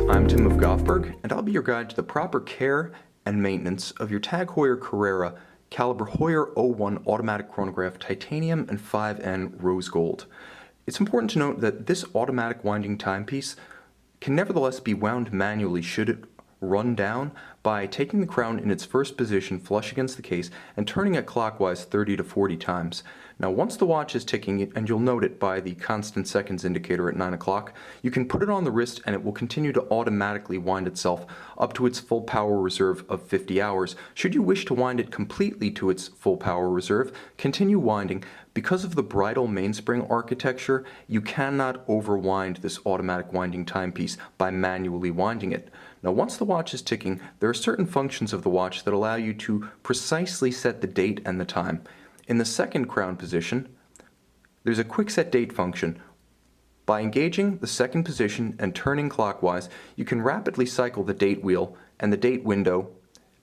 I'm Tim of Govberg, and I'll be your guide to the proper care and maintenance of your TAG Heuer Carrera caliber Heuer 01 Automatic Chronograph Titanium and 5N Rose Gold. It's important to note that this automatic winding timepiece can nevertheless be wound manually should it run down by taking the crown in its first position flush against the case and turning it clockwise 30 to 40 times. Now once the watch is ticking, and you'll note it by the constant seconds indicator at 9 o'clock, you can put it on the wrist and it will continue to automatically wind itself up to its full power reserve of 50 hours. Should you wish to wind it completely to its full power reserve, continue winding. Because of the bridle mainspring architecture, you cannot overwind this automatic winding timepiece by manually winding it. Now once the watch is ticking, there are certain functions of the watch that allow you to precisely set the date and the time. In the second crown position, there's a quick set date function. By engaging the second position and turning clockwise, you can rapidly cycle the date wheel, and the date window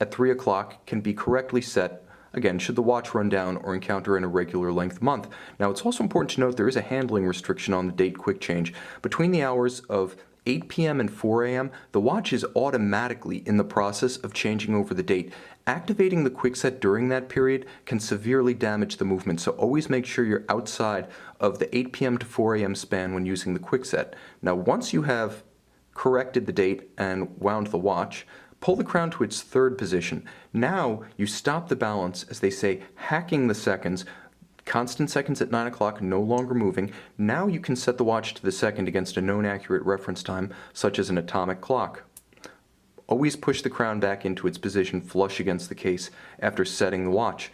at 3 o'clock can be correctly set, again, should the watch run down or encounter an irregular length month. Now it's also important to note there is a handling restriction on the date quick change. Between the hours of 8 p.m. and 4 a.m., the watch is automatically in the process of changing over the date. Activating the quick set during that period can severely damage the movement, so always make sure you're outside of the 8 p.m. to 4 a.m. span when using the quick set. Now once you have corrected the date and wound the watch, pull the crown to its third position. Now you stop the balance, as they say, hacking the seconds. Constant seconds at 9 o'clock, no longer moving. Now you can set the watch to the second against a known accurate reference time, such as an atomic clock. Always push the crown back into its position flush against the case after setting the watch.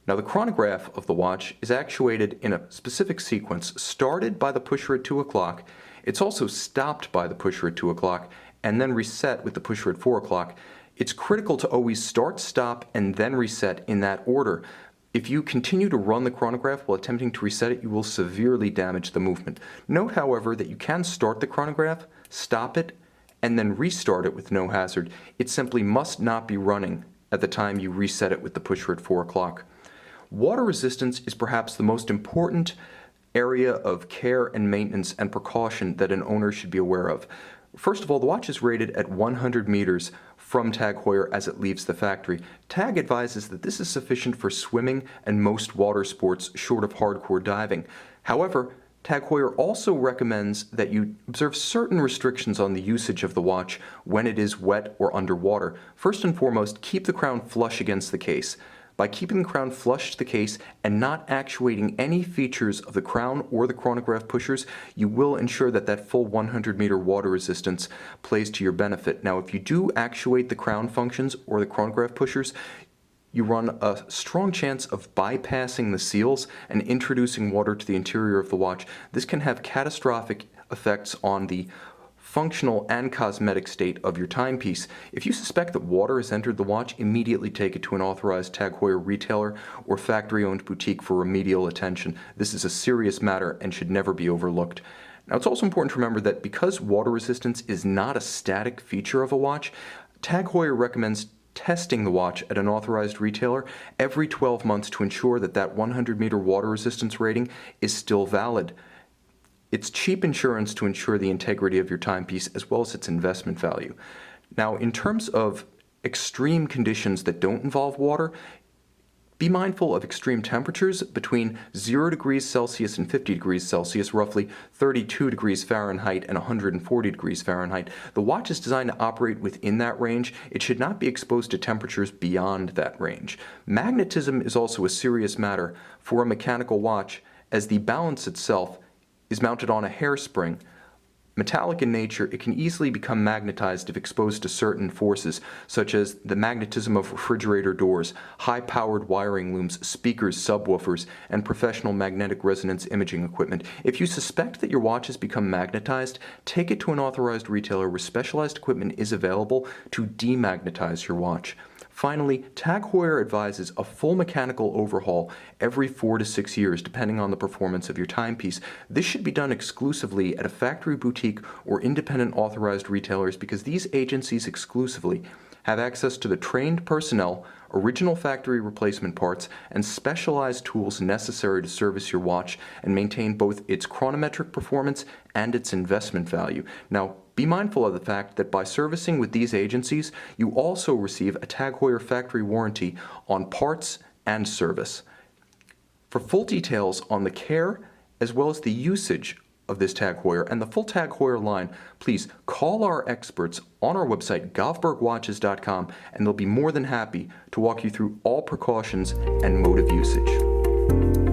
Now the chronograph of the watch is actuated in a specific sequence, started by the pusher at 2 o'clock. It's also stopped by the pusher at 2 o'clock, and then reset with the pusher at 4 o'clock. It's critical to always start, stop, and then reset in that order. If you continue to run the chronograph while attempting to reset it, you will severely damage the movement. Note, however, that you can start the chronograph, stop it, and then restart it with no hazard. It simply must not be running at the time you reset it with the pusher at 4 o'clock. Water resistance is perhaps the most important area of care and maintenance and precaution that an owner should be aware of. First of all, the watch is rated at 100 meters from TAG Heuer as it leaves the factory. TAG advises that this is sufficient for swimming and most water sports short of hardcore diving. However, TAG Heuer also recommends that you observe certain restrictions on the usage of the watch when it is wet or underwater. First and foremost, keep the crown flush against the case. By keeping the crown flush to the case and not actuating any features of the crown or the chronograph pushers, you will ensure that that full 100-meter water resistance plays to your benefit. Now, if you do actuate the crown functions or the chronograph pushers, you run a strong chance of bypassing the seals and introducing water to the interior of the watch. This can have catastrophic effects on the functional and cosmetic state of your timepiece. If you suspect that water has entered the watch, immediately take it to an authorized TAG Heuer retailer or factory-owned boutique for remedial attention. This is a serious matter and should never be overlooked. Now, it's also important to remember that because water resistance is not a static feature of a watch, TAG Heuer recommends testing the watch at an authorized retailer every 12 months to ensure that that 100-meter water resistance rating is still valid. It's cheap insurance to ensure the integrity of your timepiece as well as its investment value. Now, in terms of extreme conditions that don't involve water, be mindful of extreme temperatures between 0 degrees Celsius and 50 degrees Celsius, roughly 32 degrees Fahrenheit and 140 degrees Fahrenheit. The watch is designed to operate within that range. It should not be exposed to temperatures beyond that range. Magnetism is also a serious matter for a mechanical watch, as the balance itself is mounted on a hairspring. Metallic in nature, it can easily become magnetized if exposed to certain forces, such as the magnetism of refrigerator doors, high-powered wiring looms, speakers, subwoofers, and professional magnetic resonance imaging equipment. If you suspect that your watch has become magnetized, take it to an authorized retailer where specialized equipment is available to demagnetize your watch. Finally, TAG Heuer advises a full mechanical overhaul every 4 to 6 years, depending on the performance of your timepiece. This should be done exclusively at a factory boutique or independent authorized retailers because these agencies exclusively have access to the trained personnel original factory replacement parts, and specialized tools necessary to service your watch and maintain both its chronometric performance and its investment value. Now, be mindful of the fact that by servicing with these agencies, you also receive a TAG Heuer factory warranty on parts and service. For full details on the care as well as the usage of this TAG Heuer and the full TAG Heuer line, please call our experts on our website, govbergwatches.com, and they'll be more than happy to walk you through all precautions and mode of usage.